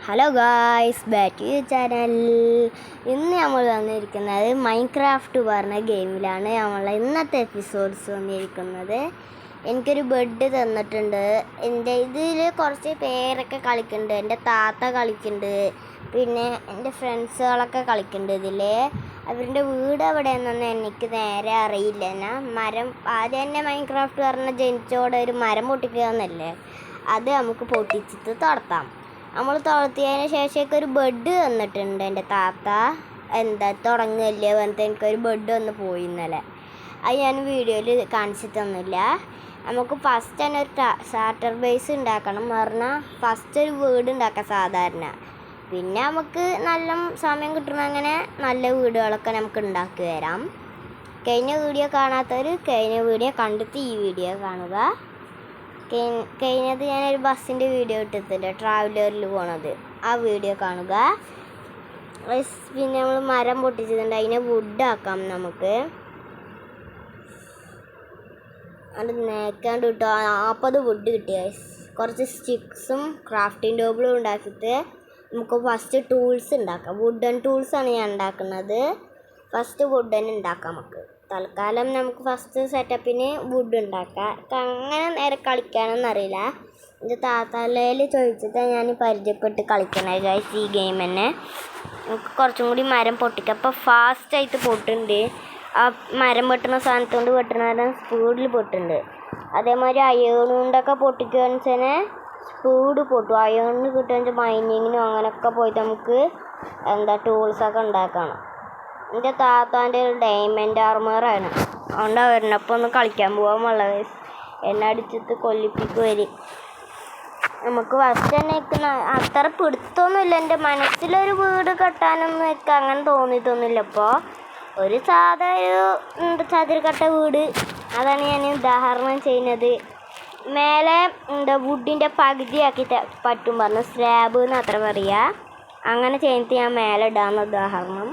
Hello guys, back to channel. ഇന്ന് നമ്മൾ വന്നിരിക്കുന്നത് മൈൻക്രാഫ്റ്റ് പറഞ്ഞ ഗെയിമിലാണ് നമ്മളെ ഇന്നത്തെ എപ്പിസോഡ്സ് വന്നിരിക്കുന്നത്. എനിക്കൊരു ബെഡ് തന്നിട്ടുണ്ട്. എൻ്റെ ഇതിൽ കുറച്ച് പേരൊക്കെ കളിക്കുന്നുണ്ട്. എൻ്റെ താത്ത കളിക്കുന്നുണ്ട്, പിന്നെ എൻ്റെ ഫ്രണ്ട്സുകളൊക്കെ കളിക്കുന്നുണ്ട് ഇതിൽ. അവരുടെ വീട് എവിടെയാണെന്നൊന്നും എനിക്ക് നേരെ അറിയില്ല. ഞാൻ ആദ്യം തന്നെ മൈൻക്രാഫ്റ്റ് പറഞ്ഞ ജനിച്ചോടെ ഒരു മരം പൊട്ടിക്കുക എന്നല്ലേ, അത് നമുക്ക് പൊട്ടിച്ചിട്ട് തുടത്താം. നമ്മൾ തുളത്തിയതിന് ശേഷമൊക്കെ ഒരു ബെഡ് തന്നിട്ടുണ്ട് എൻ്റെ താത്ത. തുടങ്ങല്ലേ പറഞ്ഞിട്ട് എനിക്കൊരു ബെഡ് വന്ന് പോയി ഇന്നലെ. അത് ഞാൻ വീഡിയോയിൽ കാണിച്ചിട്ടൊന്നുമില്ല. നമുക്ക് ഫസ്റ്റ് തന്നെ ഒരു സ്റ്റാർട്ടർ ബേസ് ഉണ്ടാക്കണം പറഞ്ഞാൽ ഫസ്റ്റ് ഒരു വീട് ഉണ്ടാക്കാം സാധാരണ. പിന്നെ നമുക്ക് നല്ല സമയം കിട്ടണം, അങ്ങനെ നല്ല വീടുകളൊക്കെ നമുക്ക് ഉണ്ടാക്കി വരാം. കഴിഞ്ഞ വീഡിയോ കാണാത്തവർ കഴിഞ്ഞ വീഡിയോ കണ്ടിട്ട് ഈ വീഡിയോ കാണുക. കഴിഞ്ഞത് ഞാനൊരു ബസ്സിൻ്റെ വീഡിയോ ഇട്ടിട്ടുണ്ട്, ട്രാവലറിൽ പോണത്. ആ വീഡിയോ കാണുക. പിന്നെ നമ്മൾ മരം പൊട്ടിച്ചിട്ടുണ്ട്, അതിനെ വുഡ് ആക്കാം നമുക്ക്. അത് നേക്കാണ്ട് കിട്ടുക 40 വുഡ് കിട്ടിയ കുറച്ച് സ്റ്റിക്സും ക്രാഫ്റ്റിംഗ് ടേബിളും ഉണ്ടാക്കിയിട്ട് നമുക്ക് ഫസ്റ്റ് ടൂൾസ് ഉണ്ടാക്കാം. വുഡൻ ടൂൾസാണ് ഞാൻ ഉണ്ടാക്കുന്നത്. ഫസ്റ്റ് വുഡൻ ഉണ്ടാക്കാം നമുക്ക്. തൽക്കാലം നമുക്ക് ഫസ്റ്റ് സെറ്റപ്പിന് വുഡ് ഉണ്ടാക്കാം. അങ്ങനെ നേരെ കളിക്കാനൊന്നും അറിയില്ല. എൻ്റെ താത്താലയിൽ ചോദിച്ചിട്ട് ഞാൻ പരിചയപ്പെട്ട് കളിക്കണേ ഗൈസ് ഈ ഗെയിം തന്നെ. നമുക്ക് കുറച്ചും കൂടി മരം പൊട്ടിക്കാം. അപ്പോൾ ഫാസ്റ്റായിട്ട് പൊട്ടുണ്ട്. ആ മരം വെട്ടുന്ന സാധനത്തോണ്ട് വെട്ടുന്ന സ്പീഡിൽ പൊട്ടുണ്ട്. അതേമാതിരി അയേൺ കൊണ്ടൊക്കെ പൊട്ടിക്കുകയെന്ന് വെച്ചാൽ സ്പീഡ് പൊട്ടും. അയേണിന് കിട്ടുകയെന്ന് വെച്ചാൽ മൈനിങ്ങിനും അങ്ങനെയൊക്കെ പോയിട്ട് നമുക്ക് ടൂൾസൊക്കെ ഉണ്ടാക്കണം. എൻ്റെ താത്താൻ്റെ ഒരു ഡയമണ്ട് ആർമറാണ്, അതുകൊണ്ട് അവരിനൊപ്പം ഒന്ന് കളിക്കാൻ പോകാൻ വളരെ എന്നെ അടിച്ചിട്ട് കൊല്ലിപ്പിക്ക് വരും. നമുക്ക് ഫസ്റ്റ് തന്നെ അത്ര പിടുത്തൊന്നുമില്ല. എൻ്റെ മനസ്സിലൊരു വീട് കെട്ടാനൊന്നും എനിക്ക് അങ്ങനെ തോന്നിയിട്ടൊന്നുമില്ല. ഇപ്പോൾ ഒരു സാധാ ഒരു ചതുരക്കട്ട വീട്, അതാണ് ഞാൻ ഉദാഹരണം ചെയ്യുന്നത്. മേലെ വുഡിൻ്റെ പകുതിയാക്കി പറ്റും പറഞ്ഞു, സ്ലാബ് എന്ന് അത്ര പറയുക. അങ്ങനെ ചെയ്തിട്ട് ഞാൻ മേലെ ഇടാമെന്ന് ഉദാഹരണം.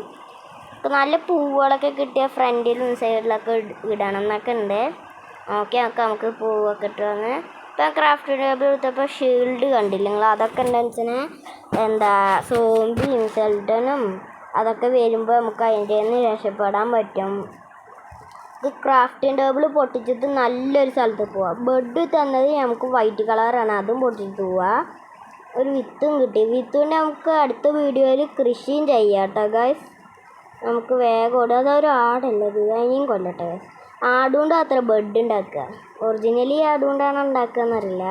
നല്ല പൂവുകളൊക്കെ കിട്ടിയ ഫ്രണ്ടിലും സൈഡിലൊക്കെ ഇടണം എന്നൊക്കെ ഉണ്ട്. ഓക്കെ നമുക്ക് പൂവൊക്കെ ഇട്ടുവന്ന്. ഇപ്പം ക്രാഫ്റ്റ് ടേബിൾ എടുത്തപ്പോൾ ഷീൽഡ് കണ്ടില്ല നിങ്ങൾ? അതൊക്കെ ഉണ്ടെന്ന് വെച്ചാൽ സോംബിയും സെൽഡനും അതൊക്കെ വരുമ്പോൾ നമുക്ക് അതിൻ്റെ നിന്ന് രക്ഷപ്പെടാൻ പറ്റും. ഇത് ക്രാഫ്റ്റിംഗ് ടേബിൾ പൊട്ടിച്ചിട്ട് നല്ലൊരു സ്ഥലത്ത് പോവാം. ബെഡ് തന്നത് നമുക്ക് വൈറ്റ് കളറാണ്, അതും പൊട്ടിച്ചിട്ട് പോവാം. ഒരു വിത്തും കിട്ടി. വിത്തുകൊണ്ട് നമുക്ക് അടുത്ത വീഡിയോയിൽ കൃഷിയും ചെയ്യാം കേട്ടോ ഗൈസ്. നമുക്ക് വേഗം ഓടുക. അതൊരു ആടല്ലത്, അതിനെയും കൊല്ലട്ടെ. ആടുകൊണ്ട് അത്ര ബെഡ് ഉണ്ടാക്കുക. ഒറിജിനലി ആടുകൊണ്ടാണ് ഉണ്ടാക്കുക എന്നറിയില്ല,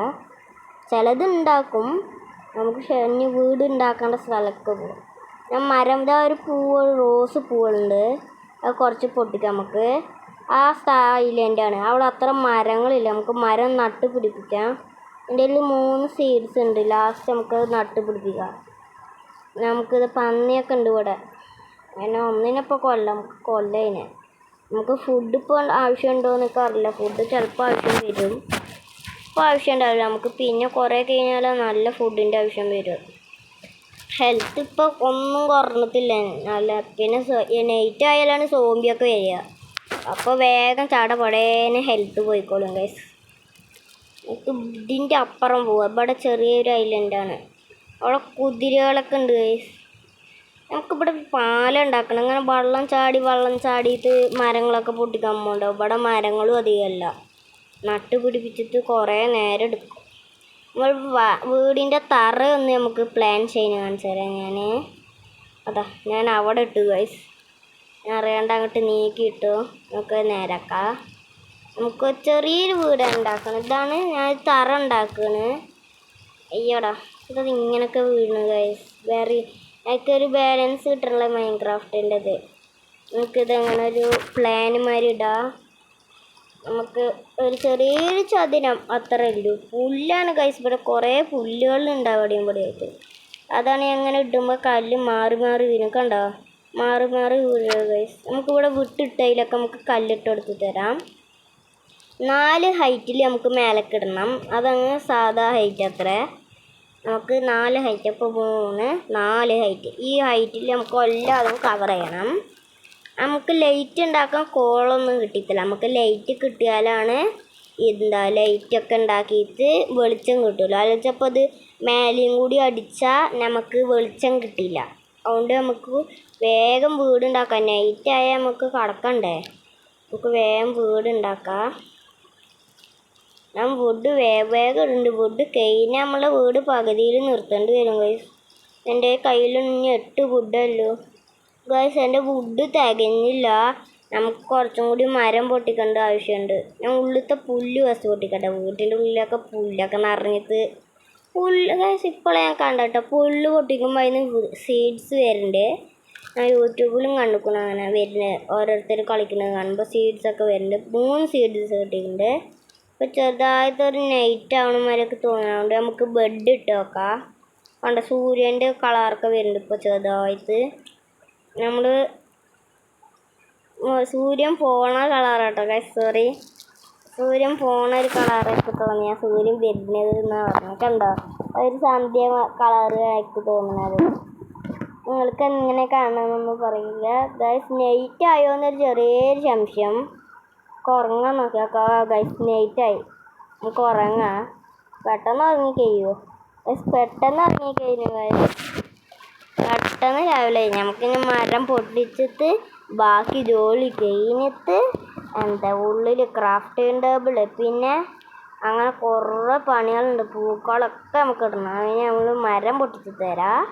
ചിലത് ഉണ്ടാക്കും. നമുക്ക് ഇനി വീട് ഉണ്ടാക്കേണ്ട സ്ഥലത്ത് പോകും. ഞാൻ മരം ഒരു റോസ് പൂവുണ്ട്, അത് കുറച്ച് പൊട്ടിക്കാം നമുക്ക്. ആ ഐലൻഡാണ്, അവിടെ അത്ര മരങ്ങളില്ല. നമുക്ക് മരം നട്ട് പിടിപ്പിക്കാം. എൻ്റെ കയ്യിൽ 3 സീഡ്സ് ഉണ്ട്. ലാസ്റ്റ് നമുക്കത് നട്ട് പിടിപ്പിക്കാം. നമുക്കിത് പന്നിയൊക്കെ ഉണ്ട് ഇവിടെ, അങ്ങനെ ഒന്നിനിപ്പോൾ കൊല്ലതിനെ. നമുക്ക് ഫുഡ് ഇപ്പോൾ ആവശ്യമുണ്ടോ എന്നൊക്കെ അറിയില്ല. ഫുഡ് ചിലപ്പോൾ ആവശ്യം വരും, ഇപ്പോൾ ആവശ്യം ഉണ്ടാവില്ല. നമുക്ക് പിന്നെ കുറേ കഴിഞ്ഞാൽ നല്ല ഫുഡിൻ്റെ ആവശ്യം വരും. ഹെൽത്ത് ഇപ്പോൾ ഒന്നും കുറഞ്ഞിട്ടില്ല നല്ല. പിന്നെ നൈറ്റ് ആയാലാണ് സോംബിയൊക്കെ വരിക, അപ്പോൾ വേഗം ചടപടേനെ ഹെൽത്ത് പോയിക്കോളും ഗൈസ്. നമുക്ക് ഇതിൻ്റെ അപ്പുറം പോവാം. ഇവിടെ ചെറിയൊരു ഐലൻഡാണ്, അവിടെ കുതിരകളൊക്കെ ഉണ്ട് ഗൈസ്. നമുക്കിവിടെ പാലം ഉണ്ടാക്കണം. അങ്ങനെ വെള്ളം ചാടിയിട്ട് മരങ്ങളൊക്കെ പൊട്ടിക്കാൻ പോകണ്ടാവും. ഇവിടെ മരങ്ങളും അധികമല്ല, നട്ട് പിടിപ്പിച്ചിട്ട് കുറേ നേരം എടുക്കും. നമ്മൾ വീടിൻ്റെ തറ ഒന്ന് നമുക്ക് പ്ലാൻ ചെയ്യാൻ കാണിച്ചു തരാം. ഞാൻ അവിടെ ഇട്ടു ഗൈസ്. ഞാൻ അറിയാണ്ട് അങ്ങോട്ട് നീക്കിയിട്ടു. നമുക്ക് നേരാക്കാം. നമുക്ക് ചെറിയൊരു വീട് ഉണ്ടാക്കണം. ഇതാണ് ഞാൻ തറ ഉണ്ടാക്കുന്നത്. അയ്യോടാ, ഇതത് ഇങ്ങനെയൊക്കെ വീണു ഗൈസ്. എനിക്കൊരു ബാലൻസ് കിട്ടണല്ലോ മൈൻക്രാഫ്റ്റിൻ്റെത്. നമുക്കിതങ്ങനെ ഒരു പ്ലാന് മാതിരി ഇടാം. നമുക്ക് ഒരു ചെറിയൊരു ചതുരം അത്ര ഇല്ലു. പുല്ലാണ് ഗൈസ്, ഇവിടെ കുറേ പുല്ലുകളുണ്ടാവും അവിടെയും ഇവിടെയായിട്ട്. അതാണ് അങ്ങനെ ഇടുമ്പോൾ കല്ല് മാറി വീഴും. കണ്ടോ, മാറി വീഴുക ഗൈസ്. നമുക്കിവിടെ വിട്ടിട്ടതിലൊക്കെ നമുക്ക് കല്ലിട്ട് കൊടുത്ത് തരാം. 4 ഹൈറ്റിൽ നമുക്ക് മേലക്കിടണം. അതങ്ങ് സാധാ ഹൈറ്റ് അത്ര. നമുക്ക് 4 ഹൈറ്റ്, അപ്പോൾ 3 4 ഹൈറ്റ്. ഈ ഹൈറ്റിൽ നമുക്ക് എല്ലാതും കവർ ചെയ്യണം. നമുക്ക് ലൈറ്റ് ഉണ്ടാക്കാൻ കോളൊന്നും കിട്ടിയിട്ടില്ല. നമുക്ക് ലൈറ്റ് കിട്ടിയാലാണ് ലൈറ്റൊക്കെ ഉണ്ടാക്കിയിട്ട് വെളിച്ചം കിട്ടുമല്ലോ. അല്ലെങ്കിൽ അപ്പോൾ അത് മേലെയും കൂടി അടിച്ചാൽ നമുക്ക് വെളിച്ചം കിട്ടില്ല. അതുകൊണ്ട് നമുക്ക് വേഗം വീടുണ്ടാക്കാം. നൈറ്റായാൽ നമുക്ക് കടക്കണ്ടേ. നമുക്ക് വേഗം വീടുണ്ടാക്കാം. ഞാൻ വുഡ് വേഗം ഇടുന്നുണ്ട്. വുഡ് കഴിഞ്ഞാൽ നമ്മളെ വീട് പകുതിയിൽ നിർത്തേണ്ടി വരും ഗൈസ്. എൻ്റെ കയ്യിൽ ഇനി 8 വുഡല്ലോ ഗൈസ്. എൻ്റെ വുഡ് തികഞ്ഞില്ല. നമുക്ക് കുറച്ചും കൂടി മരം പൊട്ടിക്കേണ്ട ആവശ്യമുണ്ട്. ഞാൻ ഉള്ളിലത്തെ പുല്ല് ഫസ്റ്റ് പൊട്ടിക്കട്ടെ. വീട്ടിൻ്റെ ഉള്ളിലൊക്കെ പുല്ലൊക്കെ നിറഞ്ഞിട്ട് പുല്ല് ഗൈസ് ഇപ്പോഴേ ഞാൻ കണ്ടട്ടോ. പുല്ല് പൊട്ടിക്കുമ്പോൾ അതിന് സീഡ്സ് വരുന്നുണ്ട്. ഞാൻ യൂട്യൂബിലും കണ്ടിരിക്കണം അങ്ങനെ വരുന്നത്. ഓരോരുത്തർ കളിക്കുന്നത് കാണുമ്പോൾ സീഡ്സൊക്കെ വരുന്നുണ്ട്. 3 സീഡ്സ് കിട്ടിയിട്ടുണ്ട്. ഇപ്പോൾ ചെറുതായിട്ടൊരു നൈറ്റ് ആവണമാരൊക്കെ തോന്നുന്നുണ്ട്. നമുക്ക് ബെഡ് ഇട്ട് നോക്കാം. കണ്ട സൂര്യൻ്റെ കളറൊക്കെ വരുന്നുണ്ട് ഇപ്പോൾ ചെറുതായിട്ട്. നമ്മൾ സൂര്യൻ പോണ കളറാട്ടോ ഗൈസ്. സോറി, സൂര്യൻ പോണ ഒരു കളറൊക്കെ തോന്നിയാൽ സൂര്യൻ വരുന്നത് എന്നാണ് പറഞ്ഞത്. കണ്ടോ ഒരു സന്ധ്യ കളറ് ആയിട്ട് തോന്നുന്നത്. നിങ്ങൾക്ക് എങ്ങനെ കാണണമെന്ന് പറയില്ല ഗൈസ്. നൈറ്റ് ആയോ എന്നൊരു ചെറിയൊരു സംശയം. നമുക്ക് ഉറങ്ങാൻ നോക്കാം ഗൈസ്. നൈറ്റായി, നമുക്ക് ഉറങ്ങാം. പെട്ടെന്ന് ഉറങ്ങിക്കഴിയുമോ ഗൈസ്? പെട്ടെന്ന് ഉറങ്ങിക്കഴിഞ്ഞു ഗൈസ്. പെട്ടെന്ന് രാവിലെ നമുക്കിനി മരം പൊട്ടിച്ചിട്ട് ബാക്കി ജോലി കഴിഞ്ഞിട്ട് ഉള്ളിൽ ക്രാഫ്റ്റിംഗ് ടേബിൾ പിന്നെ അങ്ങനെ കുറേ പണികളുണ്ട്. പൂക്കളൊക്കെ നമുക്ക് ഇടണം. അതിന് നമ്മൾ മരം പൊട്ടിച്ച് തരാം.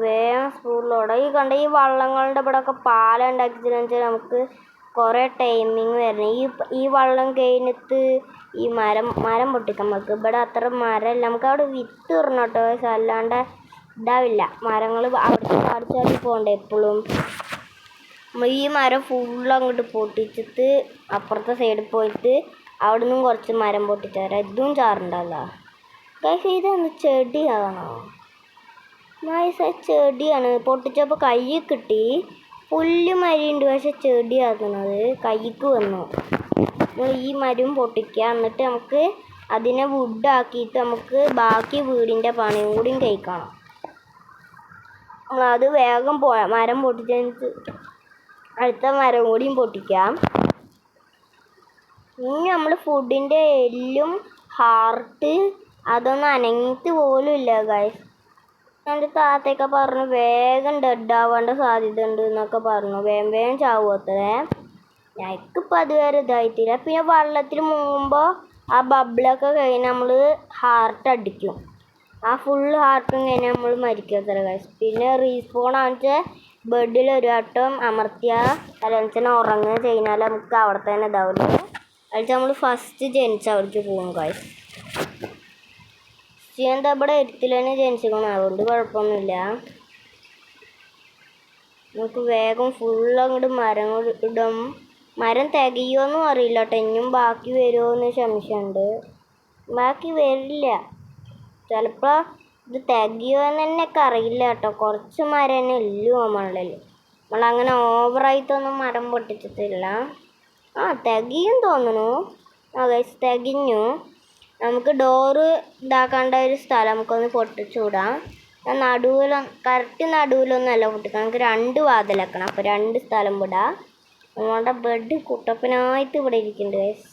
വേഗം സ്കൂളിലോടെ ഈ കണ്ട ഈ വള്ളങ്ങളുടെ ഇവിടെ ഒക്കെ പാലം ഉണ്ടാക്കിച്ചെന്ന് വെച്ചാൽ നമുക്ക് കുറേ ടൈമിങ് വരണം. ഈ വള്ളം കഴിഞ്ഞിട്ട് ഈ മരം പൊട്ടിക്കാൻ നമുക്ക് ഇവിടെ അത്ര മരമില്ല. നമുക്ക് അവിടെ വിത്ത് ഇടണം കേട്ടോ. അല്ലാണ്ട് ഇതാവില്ല. മരങ്ങൾ അടിച്ചാടി പോകണ്ടേ എപ്പോഴും. ഈ മരം ഫുള്ള് അങ്ങോട്ട് പൊട്ടിച്ചിട്ട് അപ്പുറത്തെ സൈഡിൽ പോയിട്ട് അവിടെ നിന്നും കുറച്ച് മരം പൊട്ടിച്ച് തരാം. ഇതും ചാറുണ്ടല്ലോ ഗൈസ്. ഇതെന്ത് ചെടിയാണോ? നൈസ് ചെടിയാണ്. പൊട്ടിച്ചപ്പോൾ കൈ കിട്ടി. പുല്ല് മരിയുണ്ട് പക്ഷെ ചെടിയാക്കുന്നത് കൈക്ക് വന്നു. നമ്മൾ ഈ മരം പൊട്ടിക്കുക. എന്നിട്ട് നമുക്ക് അതിനെ വുഡാക്കിയിട്ട് നമുക്ക് ബാക്കി വീടിൻ്റെ പണിയും കൂടിയും കഴിക്കണം. അത് വേഗം മരം പൊട്ടിച്ച് അടുത്ത മരം കൂടിയും പൊട്ടിക്കാം. ഇനി നമ്മൾ ഫുഡിൻ്റെ എല്ലും ഹാർട്ട് അതൊന്നും അനങ്ങിയിട്ട് പോലും ഇല്ല ഗൈസ്. എൻ്റെ താത്തയൊക്കെ പറഞ്ഞു വേഗം ഡെഡ് ആവേണ്ട സാധ്യത ഉണ്ട് എന്നൊക്കെ പറഞ്ഞു. വേഗം ചാവുമത്രേ. ഞങ്ങൾക്കിപ്പോൾ അതുവരെ ഇതായിട്ടില്ല. പിന്നെ വെള്ളത്തിൽ മുങ്ങുമ്പോൾ ആ ബബിളൊക്കെ കഴിഞ്ഞ് നമ്മൾ ഹാർട്ട് അടിക്കും. ആ ഫുള്ള് ഹാർട്ടും കഴിഞ്ഞ് നമ്മൾ മരിക്കത്ര ഗൈസ്. പിന്നെ റീസ്പോൺ ആണെന്ന് ബെഡിൽ ഒരു വട്ടം അമർത്തിയാൽ അല്ലെങ്കിൽ ഉറങ്ങുക കഴിഞ്ഞാൽ നമുക്ക് അവിടെ തന്നെ ഇതാവില്ല. അതിൽ നമ്മൾ ഫസ്റ്റ് ജനിച്ച അവിടേക്ക് പോകും ഗൈസ്. എന്താ ഇവിടെ എഴുത്തിൽ തന്നെ ജനിച്ചിരിക്കണം. അതുകൊണ്ട് കുഴപ്പമൊന്നുമില്ല. നമുക്ക് വേഗം ഫുള്ള് അങ്ങോട്ട് മരങ്ങൾ ഇടും. മരം തികയുമോന്നും അറിയില്ല കേട്ടോ. ഇനിയും ബാക്കി വരുമോ എന്ന് സംശയമുണ്ട്. ബാക്കി വരില്ല. ചിലപ്പോൾ ഇത് തികയുമോയെന്ന് തന്നെയൊക്കെ അറിയില്ല കേട്ടോ. കുറച്ച് മരം തന്നെ ഇല്ലു നമ്മളിൽ. നമ്മളങ്ങനെ ഓവറായിട്ടൊന്നും മരം പൊട്ടിച്ചിട്ടില്ല. തികയും തോന്നുന്നു. ഗൈസ് തികഞ്ഞു. നമുക്ക് ഡോറ് ഇതാക്കേണ്ട ഒരു സ്ഥലം നമുക്കൊന്ന് പൊട്ടിച്ചുവിടാം. കറക്റ്റ് നടുവിലൊന്നുമല്ല പൊട്ടിക്കണം. നമുക്ക് 2 വാതിലാക്കണം. അപ്പോൾ 2 സ്ഥലം വിടാം. നമ്മളുടെ ബെഡ് കുട്ടപ്പനായിട്ട് ഇവിടെ ഇരിക്കുന്നുണ്ട് ഗൈസ്.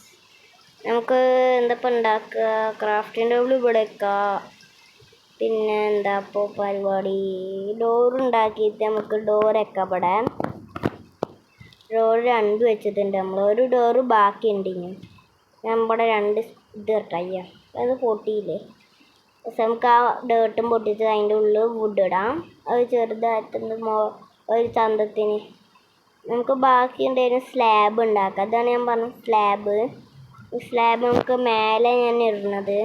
നമുക്ക് എന്താ ഉണ്ടാക്കുക? ക്രാഫ്റ്റിംഗ് ടേബിൾ ഇവിടെ വെക്കാം. പിന്നെ എന്താ ഇപ്പോൾ പരിപാടി? ഡോറുണ്ടാക്കിയിട്ട് നമുക്ക് ഡോർ വെക്കാം. ഇവിടെ ഡോർ 2 വെച്ചിട്ടുണ്ട് നമ്മൾ. ഒരു ഡോറ് ബാക്കിയുണ്ട്. ഇനി നമ്മുടെ 2 ഇത് കേട്ടയ്യ അത് പൊട്ടിയില്ലേ. പക്ഷെ നമുക്ക് ആ ഡേർട്ടും പൊട്ടിച്ച് അതിൻ്റെ ഉള്ളിൽ വുഡ് ഇടാം. അത് ചെറുതായിട്ടൊന്ന് ഒരു ചന്തത്തിന്. നമുക്ക് ബാക്കി ഉണ്ടായിരുന്ന സ്ലാബ് ഉണ്ടാക്കാം. അതാണ് ഞാൻ പറഞ്ഞത് സ്ലാബ് നമുക്ക് മേലെ ഞാൻ ഇടുന്നത്.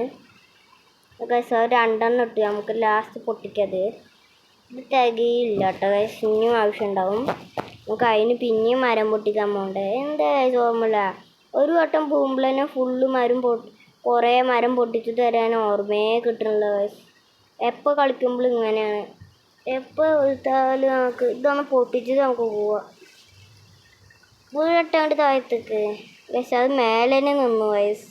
ഗൈസ് 2 ഇട്ട് നമുക്ക് ലാസ്റ്റ് പൊട്ടിക്കത്. ഇത് തികയില്ല കേട്ടോ ഗൈസ്. ഇനിയും ആവശ്യമുണ്ടാവും. നമുക്ക് അതിന് പിന്നെയും മരം പൊട്ടിക്കാൻ പോകണ്ടേ. എന്താ ഓർമ്മയില്ല. ഒരു വട്ടം പോകുമ്പോൾ തന്നെ ഫുള്ള് കുറേ മരം പൊട്ടിച്ച് തരാൻ ഓർമ്മയെ കിട്ടണില്ല ഗൈസ്. എപ്പോൾ കളിക്കുമ്പോൾ ഇങ്ങനെയാണ്. എപ്പോൾ എടുത്താലും നമുക്ക് ഇതൊന്ന് പൊട്ടിച്ചിട്ട് നമുക്ക് പോവാം. വീഴട്ടാണ്ട് താഴത്തേക്ക് ഗൈസ്. അത് മേലെ തന്നെ നിന്നു ഗൈസ്.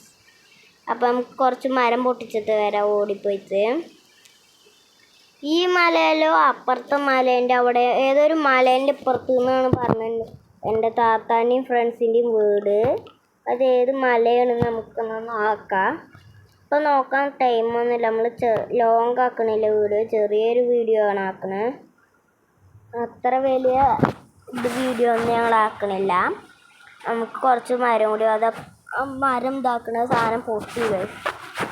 അപ്പം നമുക്ക് കുറച്ച് മരം പൊട്ടിച്ചിട്ട് വരാം ഓടിപ്പോയിട്ട്. ഈ മലയിലോ അപ്പുറത്തെ മലേൻ്റെ അവിടെ ഏതൊരു മലേൻ്റെ ഇപ്പുറത്ത് നിന്നാണ് പറഞ്ഞത് എൻ്റെ താത്താൻ്റെയും ഫ്രണ്ട്സിൻ്റെയും വീട്. അത് ഏത് മലയാണെന്ന് നമുക്കൊന്ന് നോക്കാം. ഇപ്പം നോക്കാൻ ടൈമൊന്നുമില്ല. നമ്മൾ ലോങ് ആക്കണില്ല വീഡിയോ, ചെറിയൊരു വീഡിയോ ആണ് ആക്കണത്. അത്ര വലിയ വീഡിയോ ഒന്നും ഞങ്ങൾ ആക്കണില്ല. നമുക്ക് കുറച്ച് മരം കൂടി അത് മരം ഇതാക്കണ സാധനം പൊട്ടി വരും.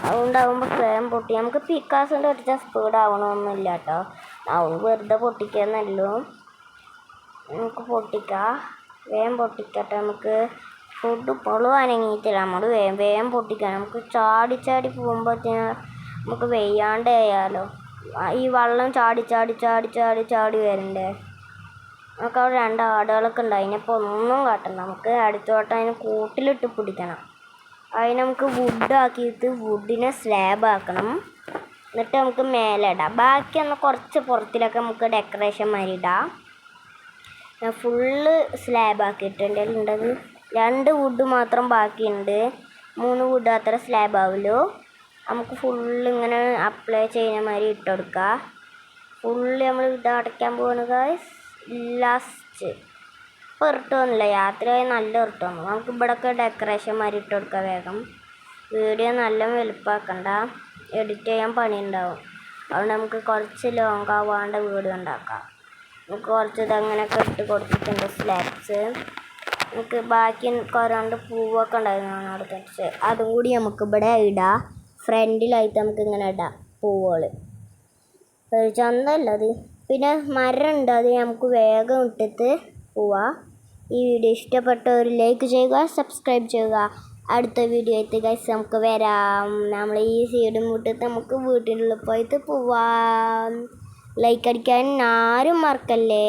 അതുകൊണ്ടാകുമ്പോൾ വേഗം പൊട്ടി. നമുക്ക് പിക്കാസിൻ്റെ ഒറ്റ സ്പീഡ് ആവണമൊന്നുമില്ല കേട്ടോ. അവൻ വെറുതെ പൊട്ടിക്കുന്നല്ലോ. നമുക്ക് പൊട്ടിക്കാം, വേഗം പൊട്ടിക്കട്ടെ. നമുക്ക് ഫുഡ് ഇപ്പോഴും അനങ്ങിയിട്ടില്ല. നമ്മൾ വേഗം പൊട്ടിക്കാം. നമുക്ക് ചാടി ചാടി പോകുമ്പോഴത്തേന് നമുക്ക് വെയ്യാണ്ട് ആയാലോ. ഈ വെള്ളം ചാടി ചാടി ചാടി ചാടി ചാടി വരണ്ടേ. നമുക്ക് അവിടെ 2 ആടുകളൊക്കെ ഉണ്ട്. അതിനിപ്പോൾ ഒന്നും കാട്ടണ്ട. നമുക്ക് അടുത്തോട്ട് അതിന് കൂട്ടിലിട്ട് പിടിക്കണം. അതിന് നമുക്ക് വുഡ് ആക്കിയിട്ട് വുഡിനെ സ്ലാബ് ആക്കണം. എന്നിട്ട് നമുക്ക് മേലെ ഇടാം. ബാക്കിയൊന്ന് കുറച്ച് പുറത്തിലൊക്കെ നമുക്ക് ഡെക്കറേഷൻ മാതിരി ഇടാം. ഞാൻ ഫുള്ള് സ്ലാബ് ആക്കിയിട്ടുണ്ട്. ഉണ്ടത് 2 വുഡ് മാത്രം ബാക്കിയുണ്ട്. 3 വുഡ് അത്ര സ്ലാബ് ആവുമല്ലോ. നമുക്ക് ഫുള്ള് ഇങ്ങനെ അപ്ലൈ ചെയ്യുന്ന മാതിരി ഇട്ട് കൊടുക്കുക. ഫുള്ള് നമ്മൾ ഇത് അടയ്ക്കാൻ പോവാണ് ഗായ്സ്. ലാസ്റ്റ് ഇപ്പോൾ ഇറിട്ടൊന്നുമില്ല, യാത്രയായി നല്ല ഇറിട്ടൊന്നു. നമുക്ക് ഇവിടെയൊക്കെ ഡെക്കറേഷൻ മാതിരി ഇട്ട് കൊടുക്കാം വേഗം. വീഡിയോ നല്ല വലുപ്പമാക്കണ്ട, എഡിറ്റ് ചെയ്യാൻ പണിയുണ്ടാവും. അതുകൊണ്ട് നമുക്ക് കുറച്ച് ലോങ് ആവാണ്ട വീഡിയോ ഉണ്ടാക്കാം. നമുക്ക് കുറച്ച് ഇതങ്ങനെയൊക്കെ ഇട്ട് കൊടുത്തിട്ടുണ്ട് സ്ലാബ്സ്. നമുക്ക് ബാക്കി കുറണ്ട് പൂവൊക്കെ ഉണ്ടായിരുന്നു അവിടെ വെച്ച്, അതും കൂടി നമുക്ക് ഇവിടെ ഇടാം. ഫ്രണ്ടിലായിട്ട് നമുക്ക് ഇങ്ങനെ ഇടാം പൂവുകൾ. ചന്തല്ല അത്. പിന്നെ മരം ഉണ്ട്, അത് നമുക്ക് വേഗം ഇട്ടിട്ട് പോവാം. ഈ വീഡിയോ ഇഷ്ടപ്പെട്ട ഒരു ലൈക്ക് ചെയ്യുക, സബ്സ്ക്രൈബ് ചെയ്യുക. അടുത്ത വീഡിയോ ആയിട്ട് ഗൈസ് നമുക്ക് വരാം. നമ്മൾ ഈ സൈഡും വിട്ടിട്ട് നമുക്ക് വീട്ടിനുള്ളിൽ പോയിട്ട് പോവാം. ലൈക്ക് അടിക്കാൻ ആരും മറക്കല്ലേ.